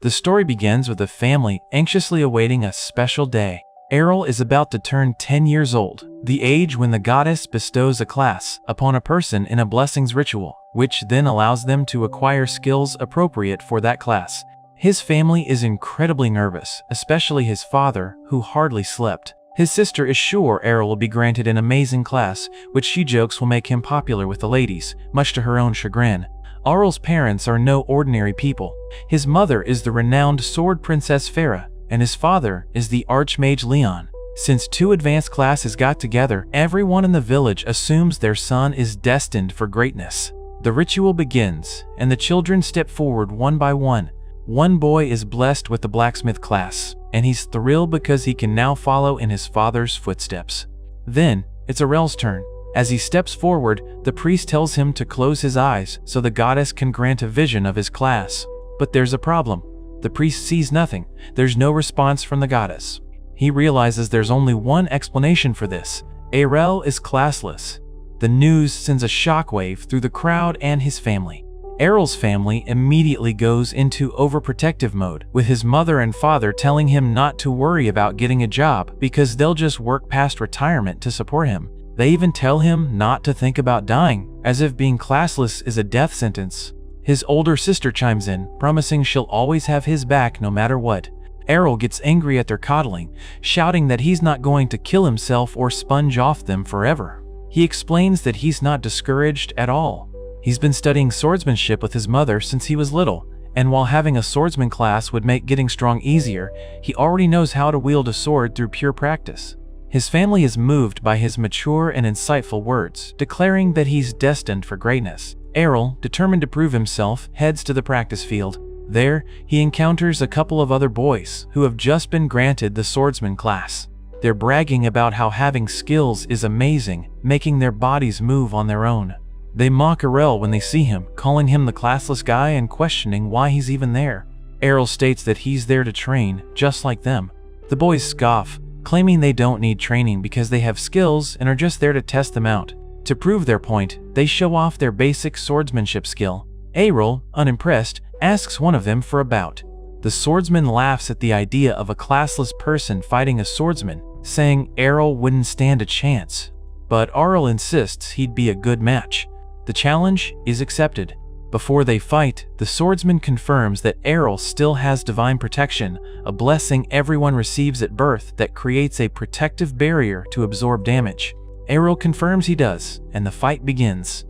The story begins with a family anxiously awaiting a special day. Errol is about to turn 10 years old, the age when the goddess bestows a class upon a person in a blessings ritual, which then allows them to acquire skills appropriate for that class. His family is incredibly nervous, especially his father, who hardly slept. His sister is sure Errol will be granted an amazing class, which she jokes will make him popular with the ladies, much to her own chagrin. Errol's parents are no ordinary people. His mother is the renowned sword princess Farah, and his father is the archmage Leon. Since two advanced classes got together, everyone in the village assumes their son is destined for greatness. The ritual begins, and the children step forward one by one. One boy is blessed with the blacksmith class, and he's thrilled because he can now follow in his father's footsteps. Then, it's Errol's turn. As he steps forward, the priest tells him to close his eyes so the goddess can grant a vision of his class. But there's a problem. The priest sees nothing. There's no response from the goddess. He realizes there's only one explanation for this. Errol is classless. The news sends a shockwave through the crowd and his family. Errol's family immediately goes into overprotective mode, with his mother and father telling him not to worry about getting a job because they'll just work past retirement to support him. They even tell him not to think about dying, as if being classless is a death sentence. His older sister chimes in, promising she'll always have his back no matter what. Errol gets angry at their coddling, shouting that he's not going to kill himself or sponge off them forever. He explains that he's not discouraged at all. He's been studying swordsmanship with his mother since he was little, and while having a swordsman class would make getting strong easier, he already knows how to wield a sword through pure practice. His family is moved by his mature and insightful words, declaring that he's destined for greatness. Errol, determined to prove himself, heads to the practice field. There, he encounters a couple of other boys who have just been granted the swordsman class. They're bragging about how having skills is amazing, making their bodies move on their own. They mock Errol when they see him, calling him the classless guy and questioning why he's even there. Errol states that he's there to train, just like them. The boys scoff, claiming they don't need training because they have skills and are just there to test them out. To prove their point, they show off their basic swordsmanship skill. Errol, unimpressed, asks one of them for a bout. The swordsman laughs at the idea of a classless person fighting a swordsman, saying Errol wouldn't stand a chance. But Errol insists he'd be a good match. The challenge is accepted. Before they fight, the swordsman confirms that Errol still has divine protection, a blessing everyone receives at birth that creates a protective barrier to absorb damage. Errol confirms he does, and the fight begins.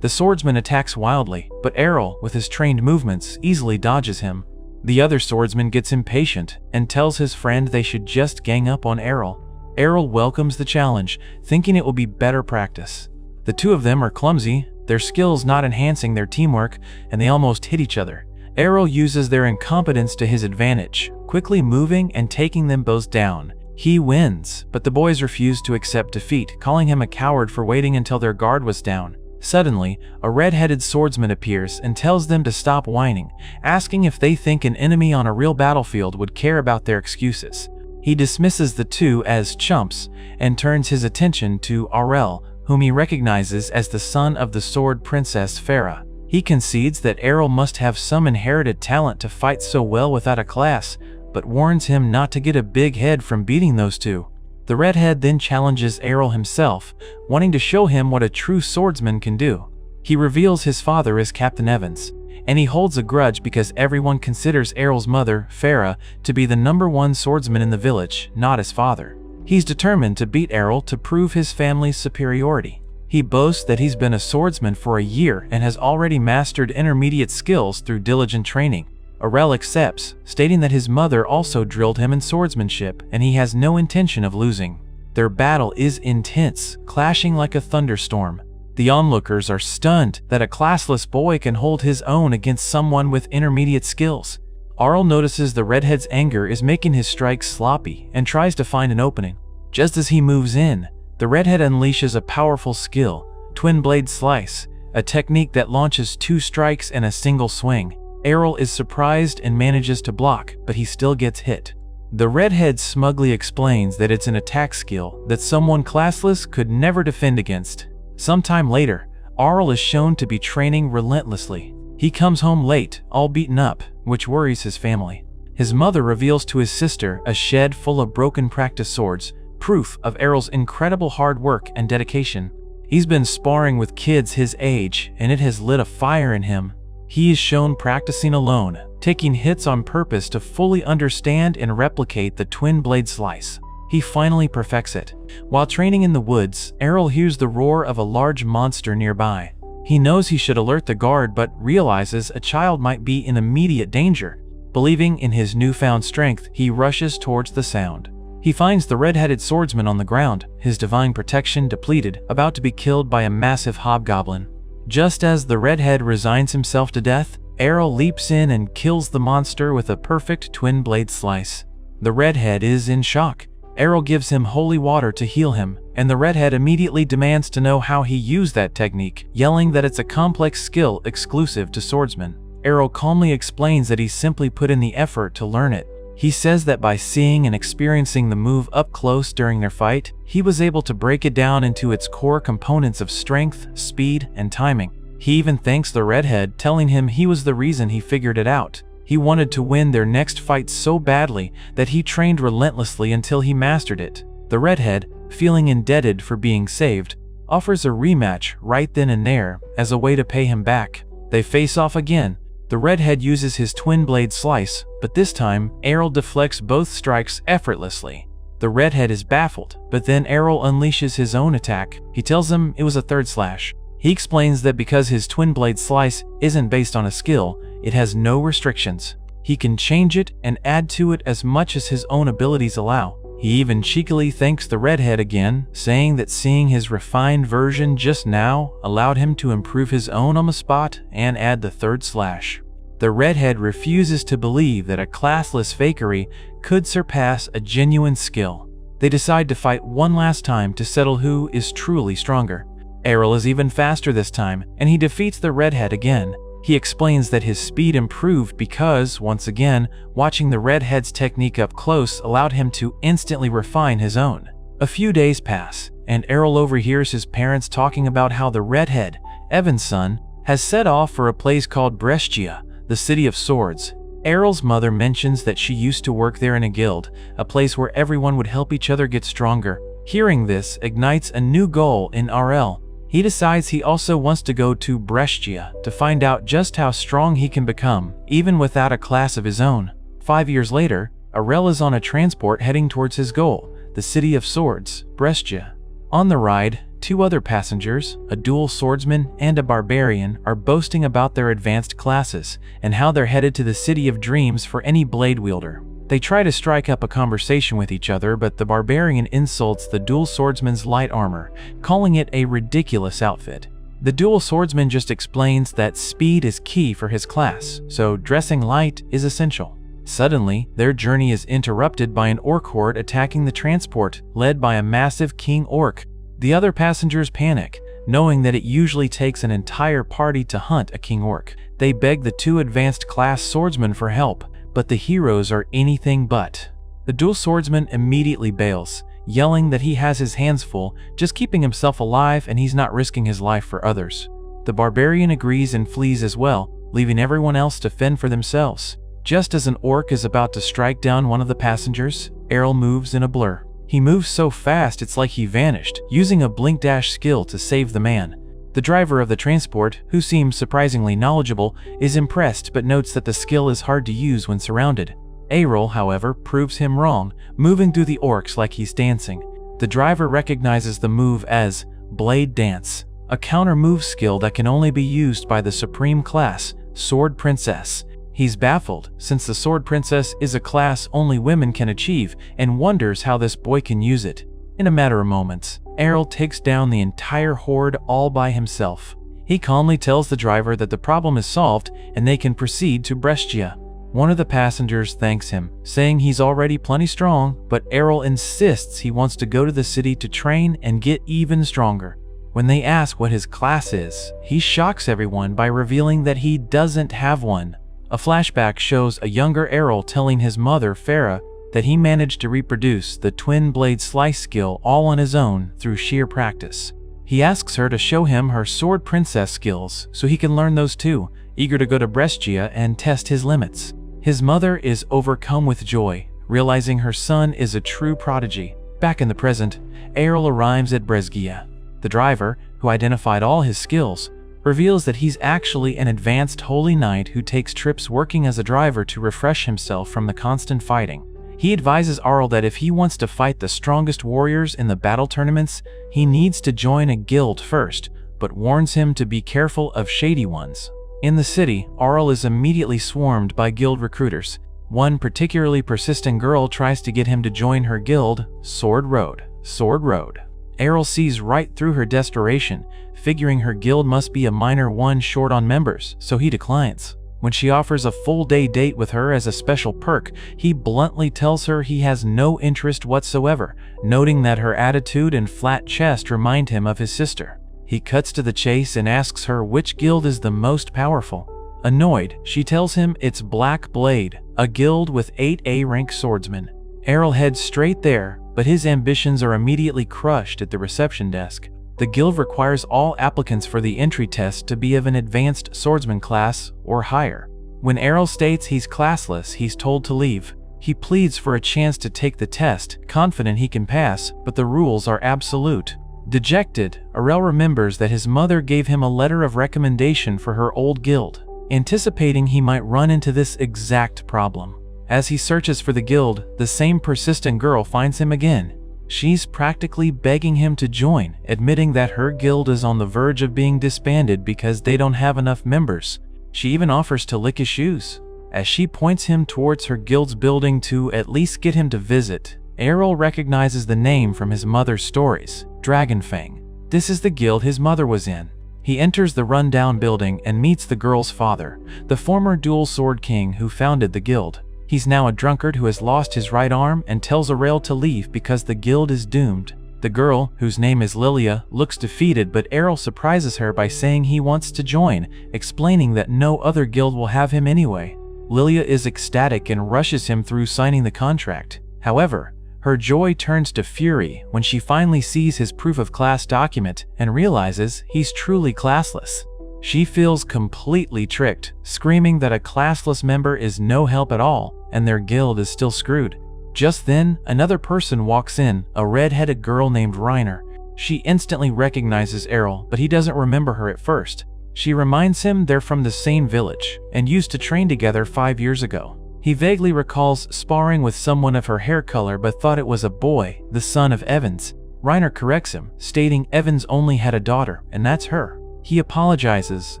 The swordsman attacks wildly, but Errol, with his trained movements, easily dodges him. The other swordsman gets impatient and tells his friend they should just gang up on Errol. Errol welcomes the challenge, thinking it will be better practice. The two of them are clumsy, their skills not enhancing their teamwork, and they almost hit each other. Errol uses their incompetence to his advantage, quickly moving and taking them both down. He wins, but the boys refuse to accept defeat, calling him a coward for waiting until their guard was down. Suddenly, a red-headed swordsman appears and tells them to stop whining, asking if they think an enemy on a real battlefield would care about their excuses. He dismisses the two as chumps and turns his attention to Errol, whom he recognizes as the son of the sword princess Farah. He concedes that Errol must have some inherited talent to fight so well without a class, but warns him not to get a big head from beating those two. The redhead then challenges Errol himself, wanting to show him what a true swordsman can do. He reveals his father is Captain Evans, and he holds a grudge because everyone considers Errol's mother, Farah, to be the #1 swordsman in the village, not his father. He's determined to beat Errol to prove his family's superiority. He boasts that he's been a swordsman for a year and has already mastered intermediate skills through diligent training. Errol accepts, stating that his mother also drilled him in swordsmanship and he has no intention of losing. Their battle is intense, clashing like a thunderstorm. The onlookers are stunned that a classless boy can hold his own against someone with intermediate skills. Errol notices the redhead's anger is making his strikes sloppy and tries to find an opening. Just as he moves in, the redhead unleashes a powerful skill, Twin Blade Slice, a technique that launches 2 strikes in a single swing. Errol is surprised and manages to block, but he still gets hit. The redhead smugly explains that it's an attack skill that someone classless could never defend against. Sometime later, Errol is shown to be training relentlessly. He comes home late, all beaten up, which worries his family. His mother reveals to his sister a shed full of broken practice swords, proof of Errol's incredible hard work and dedication. He's been sparring with kids his age, and it has lit a fire in him. He is shown practicing alone, taking hits on purpose to fully understand and replicate the twin blade slice. He finally perfects it. While training in the woods, Errol hears the roar of a large monster nearby. He knows he should alert the guard but realizes a child might be in immediate danger. Believing in his newfound strength, he rushes towards the sound. He finds the red-headed swordsman on the ground, his divine protection depleted, about to be killed by a massive hobgoblin. Just as the redhead resigns himself to death, Errol leaps in and kills the monster with a perfect twin blade slice. The redhead is in shock. Errol gives him holy water to heal him, and the redhead immediately demands to know how he used that technique, yelling that it's a complex skill exclusive to swordsmen. Errol calmly explains that he simply put in the effort to learn it. He says that by seeing and experiencing the move up close during their fight, he was able to break it down into its core components of strength, speed, and timing. He even thanks the redhead, telling him he was the reason he figured it out. He wanted to win their next fight so badly that he trained relentlessly until he mastered it. The redhead, feeling indebted for being saved, offers a rematch right then and there as a way to pay him back. They face off again. The redhead uses his twin blade slice, but this time, Errol deflects both strikes effortlessly. The redhead is baffled, but then Errol unleashes his own attack. He tells him it was a third slash. He explains that because his twin blade slice isn't based on a skill, it has no restrictions. He can change it and add to it as much as his own abilities allow. He even cheekily thanks the redhead again, saying that seeing his refined version just now allowed him to improve his own on the spot and add the third slash. The redhead refuses to believe that a classless fakery could surpass a genuine skill. They decide to fight one last time to settle who is truly stronger. Errol is even faster this time, and he defeats the redhead again. He explains that his speed improved because, once again, watching the redhead's technique up close allowed him to instantly refine his own. A few days pass, and Errol overhears his parents talking about how the redhead, Evan's son, has set off for a place called Brescia, the City of Swords. Errol's mother mentions that she used to work there in a guild, a place where everyone would help each other get stronger. Hearing this ignites a new goal in RL. He decides he also wants to go to Brescia to find out just how strong he can become, even without a class of his own. 5 years later, RL is on a transport heading towards his goal, the City of Swords, Brescia. On the ride, 2 other passengers, a dual swordsman and a barbarian, are boasting about their advanced classes and how they're headed to the City of Dreams for any blade wielder. They try to strike up a conversation with each other, but the barbarian insults the dual swordsman's light armor, calling it a ridiculous outfit. The dual swordsman just explains that speed is key for his class, so dressing light is essential. Suddenly, their journey is interrupted by an orc horde attacking the transport, led by a massive king orc. The other passengers panic, knowing that it usually takes an entire party to hunt a king orc. They beg the 2 advanced class swordsmen for help, but the heroes are anything but. The dual swordsman immediately bails, yelling that he has his hands full, just keeping himself alive and he's not risking his life for others. The barbarian agrees and flees as well, leaving everyone else to fend for themselves. Just as an orc is about to strike down one of the passengers, Errol moves in a blur. He moves so fast it's like he vanished, using a blink dash skill to save the man. The driver of the transport, who seems surprisingly knowledgeable, is impressed but notes that the skill is hard to use when surrounded. Errol, however, proves him wrong, moving through the orcs like he's dancing. The driver recognizes the move as Blade Dance, a counter-move skill that can only be used by the supreme class, Sword Princess. He's baffled, since the Sword Princess is a class only women can achieve, and wonders how this boy can use it. In a matter of moments, Errol takes down the entire horde all by himself. He calmly tells the driver that the problem is solved and they can proceed to Brescia. One of the passengers thanks him, saying he's already plenty strong, but Errol insists he wants to go to the city to train and get even stronger. When they ask what his class is, he shocks everyone by revealing that he doesn't have one. A flashback shows a younger Errol telling his mother, Farah, that he managed to reproduce the twin blade slice skill all on his own through sheer practice. He asks her to show him her Sword Princess skills so he can learn those too, eager to go to Brescia and test his limits. His mother is overcome with joy, realizing her son is a true prodigy. Back in the present, Errol arrives at Brescia. The driver, who identified all his skills, reveals that he's actually an advanced holy knight who takes trips working as a driver to refresh himself from the constant fighting. He advises Arl that if he wants to fight the strongest warriors in the battle tournaments, he needs to join a guild first, but warns him to be careful of shady ones. In the city, Arl is immediately swarmed by guild recruiters. One particularly persistent girl tries to get him to join her guild, Sword Road. Sword Road. Errol sees right through her desperation, figuring her guild must be a minor one short on members, so he declines. When she offers a full-day date with her as a special perk, he bluntly tells her he has no interest whatsoever, noting that her attitude and flat chest remind him of his sister. He cuts to the chase and asks her which guild is the most powerful. Annoyed, she tells him it's Black Blade, a guild with 8 A-rank swordsmen. Errol heads straight there, but his ambitions are immediately crushed at the reception desk. The guild requires all applicants for the entry test to be of an advanced swordsman class or higher. When Errol states he's classless, he's told to leave. He pleads for a chance to take the test, confident he can pass, but the rules are absolute. Dejected, Errol remembers that his mother gave him a letter of recommendation for her old guild, anticipating he might run into this exact problem. As he searches for the guild, the same persistent girl finds him again. She's practically begging him to join, admitting that her guild is on the verge of being disbanded because they don't have enough members. She even offers to lick his shoes. As she points him towards her guild's building to at least get him to visit, Errol recognizes the name from his mother's stories, Dragonfang. This is the guild his mother was in. He enters the run-down building and meets the girl's father, the former dual sword king who founded the guild. He's now a drunkard who has lost his right arm and tells Errol to leave because the guild is doomed. The girl, whose name is Lilia, looks defeated, but Errol surprises her by saying he wants to join, explaining that no other guild will have him anyway. Lilia is ecstatic and rushes him through signing the contract. However, her joy turns to fury when she finally sees his proof of class document and realizes he's truly classless. She feels completely tricked, screaming that a classless member is no help at all and their guild is still screwed. Just then, another person walks in, a red-headed girl named Reiner. She instantly recognizes Errol, but he doesn't remember her at first. She reminds him they're from the same village and used to train together 5 years ago. He vaguely recalls sparring with someone of her hair color but thought it was a boy, the son of Evans. Reiner corrects him, stating Evans only had a daughter, and that's her. He apologizes,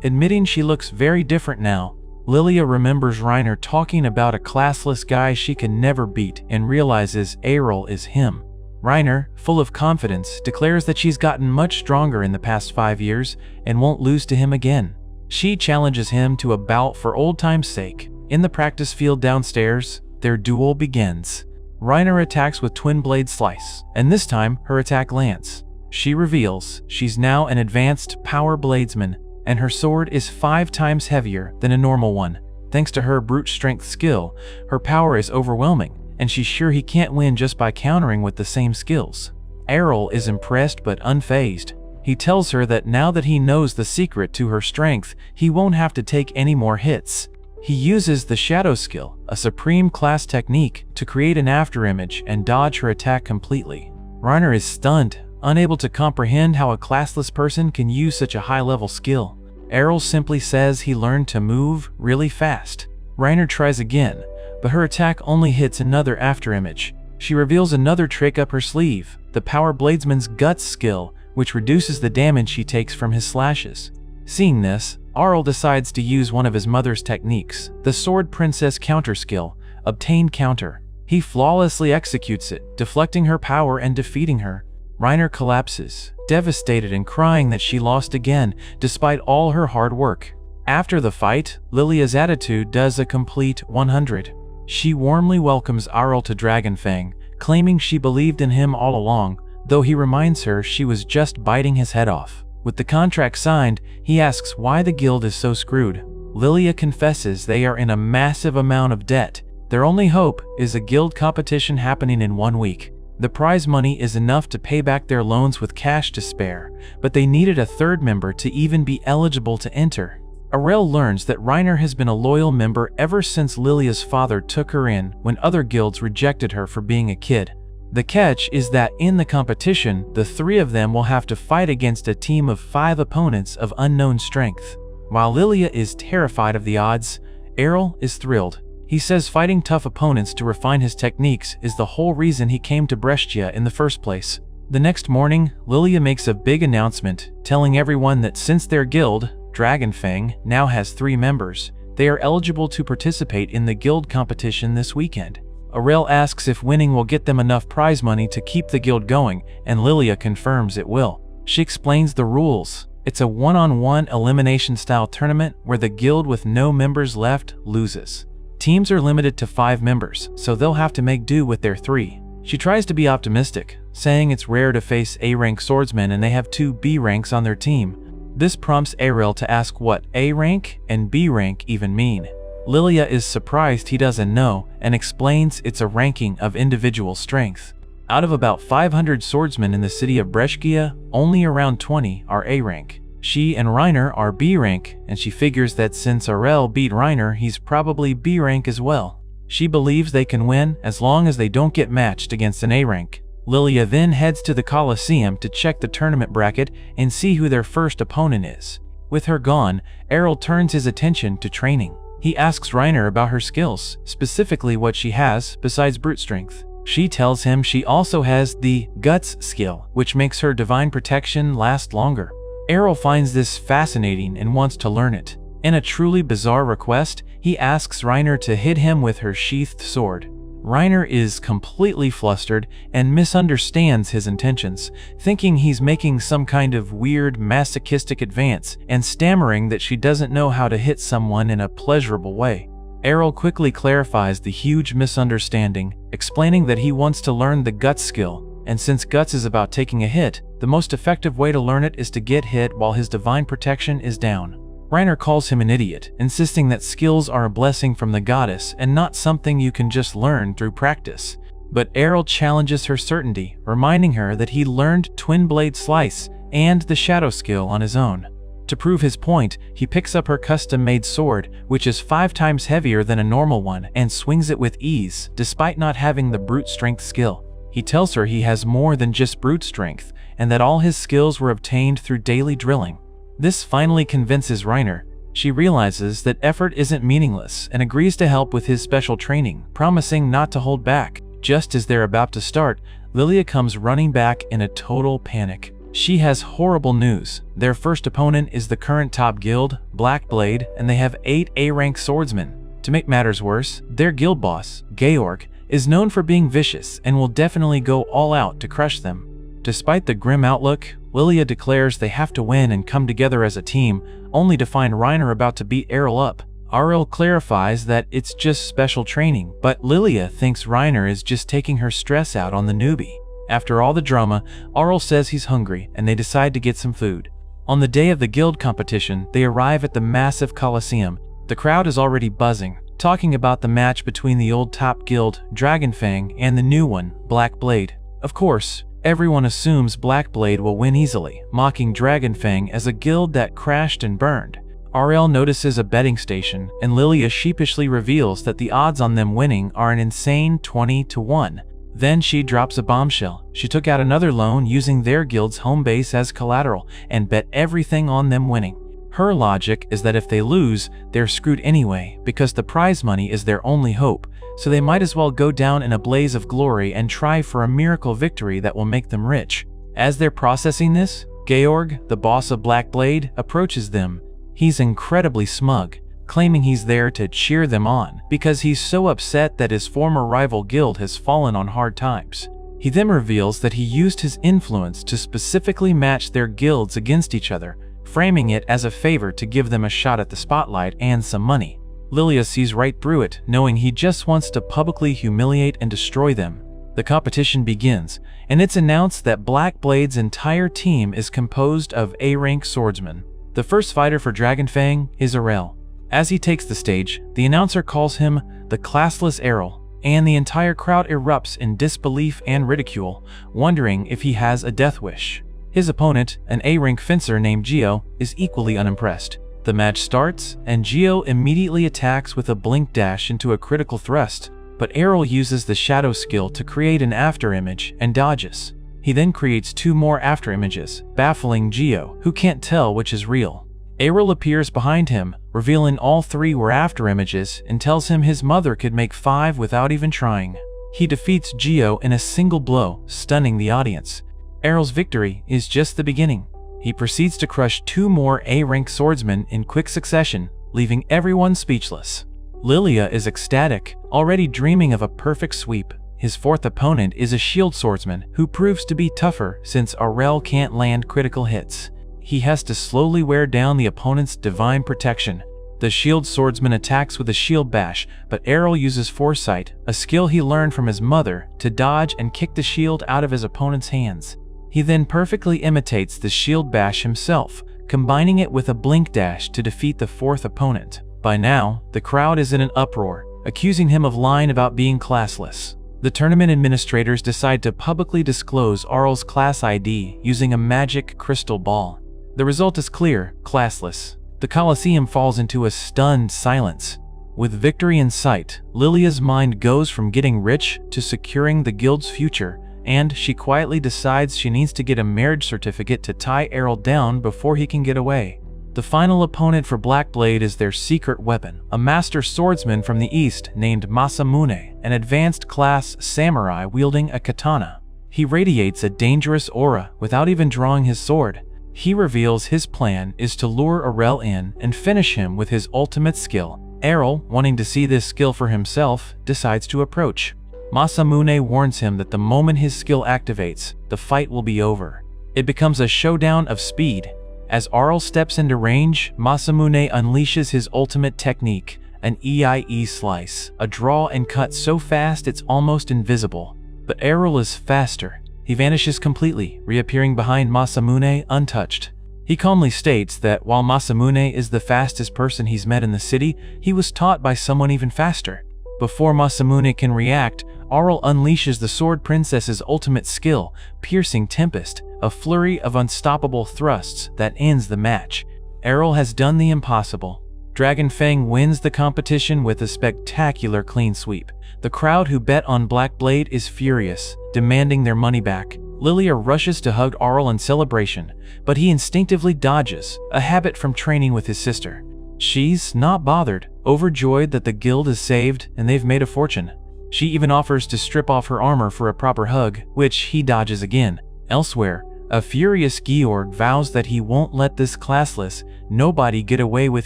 admitting she looks very different now. Lilia remembers Reiner talking about a classless guy she can never beat and realizes Errol is him. Reiner, full of confidence, declares that she's gotten much stronger in the past 5 years and won't lose to him again. She challenges him to a bout for old time's sake. In the practice field downstairs, their duel begins. Reiner attacks with Twin Blade Slice, and this time her attack lands. She reveals she's now an advanced power bladesman, and her sword is 5 times heavier than a normal one. Thanks to her brute strength skill, her power is overwhelming, and she's sure he can't win just by countering with the same skills. Errol is impressed but unfazed. He tells her that now that he knows the secret to her strength, he won't have to take any more hits. He uses the Shadow skill, a supreme class technique, to create an afterimage and dodge her attack completely. Reiner is stunned, unable to comprehend how a classless person can use such a high-level skill. Errol simply says he learned to move really fast. Reiner tries again, but her attack only hits another afterimage. She reveals another trick up her sleeve, the Power Bladesman's Guts skill, which reduces the damage she takes from his slashes. Seeing this, Errol decides to use one of his mother's techniques, the Sword Princess counter skill, Obtain Counter. He flawlessly executes it, deflecting her power and defeating her. Reiner collapses, devastated and crying that she lost again, despite all her hard work. After the fight, Lilia's attitude does a complete 100. She warmly welcomes Errol to Dragonfang, claiming she believed in him all along, though he reminds her she was just biting his head off. With the contract signed, he asks why the guild is so screwed. Lilia confesses they are in a massive amount of debt. Their only hope is a guild competition happening in 1 week. The prize money is enough to pay back their loans with cash to spare, but they needed a third member to even be eligible to enter. Aurel learns that Reiner has been a loyal member ever since Lilia's father took her in when other guilds rejected her for being a kid. The catch is that in the competition, the three of them will have to fight against a team of 5 opponents of unknown strength. While Lilia is terrified of the odds, Aurel is thrilled. He says fighting tough opponents to refine his techniques is the whole reason he came to Brescia in the first place. The next morning, Lilia makes a big announcement, telling everyone that since their guild, Dragonfang, now has 3 members, they are eligible to participate in the guild competition this weekend. Aurel asks if winning will get them enough prize money to keep the guild going, and Lilia confirms it will. She explains the rules. It's a one-on-one elimination-style tournament where the guild with no members left loses. Teams are limited to 5 members, so they'll have to make do with their 3. She tries to be optimistic, saying it's rare to face A-rank swordsmen and they have 2 B ranks on their team. This prompts Aurel to ask what A rank and B rank even mean. Lilia is surprised he doesn't know and explains it's a ranking of individual strength. Out of about 500 swordsmen in the city of Brescia, only around 20 are A rank. She and Reiner are B rank, and she figures that since Aurel beat Reiner, he's probably B rank as well. She believes they can win as long as they don't get matched against an A rank. Lilia then heads to the Colosseum to check the tournament bracket and see who their first opponent is. With her gone, Aurel turns his attention to training. He asks Reiner about her skills, specifically what she has besides brute strength. She tells him she also has the Guts skill, which makes her divine protection last longer. Aurel finds this fascinating and wants to learn it. In a truly bizarre request, he asks Reiner to hit him with her sheathed sword. Reiner is completely flustered and misunderstands his intentions, thinking he's making some kind of weird masochistic advance and stammering that she doesn't know how to hit someone in a pleasurable way. Aurel quickly clarifies the huge misunderstanding, explaining that he wants to learn the Guts skill, and since Guts is about taking a hit, the most effective way to learn it is to get hit while his divine protection is down. Reiner calls him an idiot, insisting that skills are a blessing from the goddess and not something you can just learn through practice. But Aurel challenges her certainty, reminding her that he learned Twin Blade Slice and the Shadow skill on his own. To prove his point, he picks up her custom-made sword, which is 5 times heavier than a normal one, and swings it with ease, despite not having the brute strength skill. He tells her he has more than just brute strength, and that all his skills were obtained through daily drilling. This finally convinces Reiner. She realizes that effort isn't meaningless and agrees to help with his special training, promising not to hold back. Just as they're about to start, Lilia comes running back in a total panic. She has horrible news. Their first opponent is the current top guild, Black Blade, and they have 8 A-rank swordsmen. To make matters worse, their guild boss, Georg, is known for being vicious and will definitely go all out to crush them. Despite the grim outlook, Lilia declares they have to win and come together as a team, only to find Reiner about to beat Aurel up. Aurel clarifies that it's just special training, but Lilia thinks Reiner is just taking her stress out on the newbie. After all the drama, Aurel says he's hungry and they decide to get some food. On the day of the guild competition, they arrive at the massive Colosseum. The crowd is already buzzing, talking about the match between the old top guild, Dragonfang, and the new one, Black Blade. Of course, everyone assumes Black Blade will win easily, mocking Dragonfang as a guild that crashed and burned. Aurel notices a betting station, and Lilia sheepishly reveals that the odds on them winning are an insane 20-1. Then she drops a bombshell. She took out another loan using their guild's home base as collateral and bet everything on them winning. Her logic is that if they lose, they're screwed anyway because the prize money is their only hope, so they might as well go down in a blaze of glory and try for a miracle victory that will make them rich. As they're processing this, Georg, the boss of Black Blade, approaches them. He's incredibly smug, claiming he's there to cheer them on because he's so upset that his former rival guild has fallen on hard times. He then reveals that he used his influence to specifically match their guilds against each other, framing it as a favor to give them a shot at the spotlight and some money. Lilia sees right through it, knowing he just wants to publicly humiliate and destroy them. The competition begins, and it's announced that Black Blade's entire team is composed of A-rank swordsmen. The first fighter for Dragonfang is Aurel. As he takes the stage, the announcer calls him the Classless Aurel, and the entire crowd erupts in disbelief and ridicule, wondering if he has a death wish. His opponent, an A-rank fencer named Gio, is equally unimpressed. The match starts, and Geo immediately attacks with a blink dash into a critical thrust, but Errol uses the shadow skill to create an afterimage and dodges. He then creates 2 more afterimages, baffling Geo, who can't tell which is real. Errol appears behind him, revealing all 3 were afterimages, and tells him his mother could make 5 without even trying. He defeats Geo in a single blow, stunning the audience. Errol's victory is just the beginning. He proceeds to crush 2 more A-rank swordsmen in quick succession, leaving everyone speechless. Lilia is ecstatic, already dreaming of a perfect sweep. His 4th opponent is a shield swordsman who proves to be tougher since Aurel can't land critical hits. He has to slowly wear down the opponent's divine protection. The shield swordsman attacks with a shield bash, but Errol uses foresight, a skill he learned from his mother, to dodge and kick the shield out of his opponent's hands. He then perfectly imitates the shield bash himself, combining it with a blink dash to defeat the 4th opponent. By now, the crowd is in an uproar, accusing him of lying about being classless. The tournament administrators decide to publicly disclose Aurel's class ID using a magic crystal ball. The result is clear: classless. The Colosseum falls into a stunned silence. With victory in sight, Lilia's mind goes from getting rich to securing the guild's future, and she quietly decides she needs to get a marriage certificate to tie Errol down before he can get away. The final opponent for Blackblade is their secret weapon, a master swordsman from the east named Masamune, an advanced class samurai wielding a katana. He radiates a dangerous aura without even drawing his sword. He reveals his plan is to lure Aurel in and finish him with his ultimate skill. Errol, wanting to see this skill for himself, decides to approach. Masamune warns him that the moment his skill activates, the fight will be over. It becomes a showdown of speed. As Aurel steps into range, Masamune unleashes his ultimate technique, an EIE slice, a draw and cut so fast it's almost invisible. But Errol is faster. He vanishes completely, reappearing behind Masamune untouched. He calmly states that while Masamune is the fastest person he's met in the city, he was taught by someone even faster. Before Masamune can react, Aurel unleashes the Sword Princess's ultimate skill, Piercing Tempest, a flurry of unstoppable thrusts that ends the match. Errol has done the impossible. Dragon Fang wins the competition with a spectacular clean sweep. The crowd who bet on Blackblade is furious, demanding their money back. Lilia rushes to hug Aurel in celebration, but he instinctively dodges, a habit from training with his sister. She's not bothered, overjoyed that the guild is saved and they've made a fortune. She even offers to strip off her armor for a proper hug, which he dodges again. Elsewhere, a furious Georg vows that he won't let this classless nobody get away with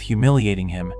humiliating him.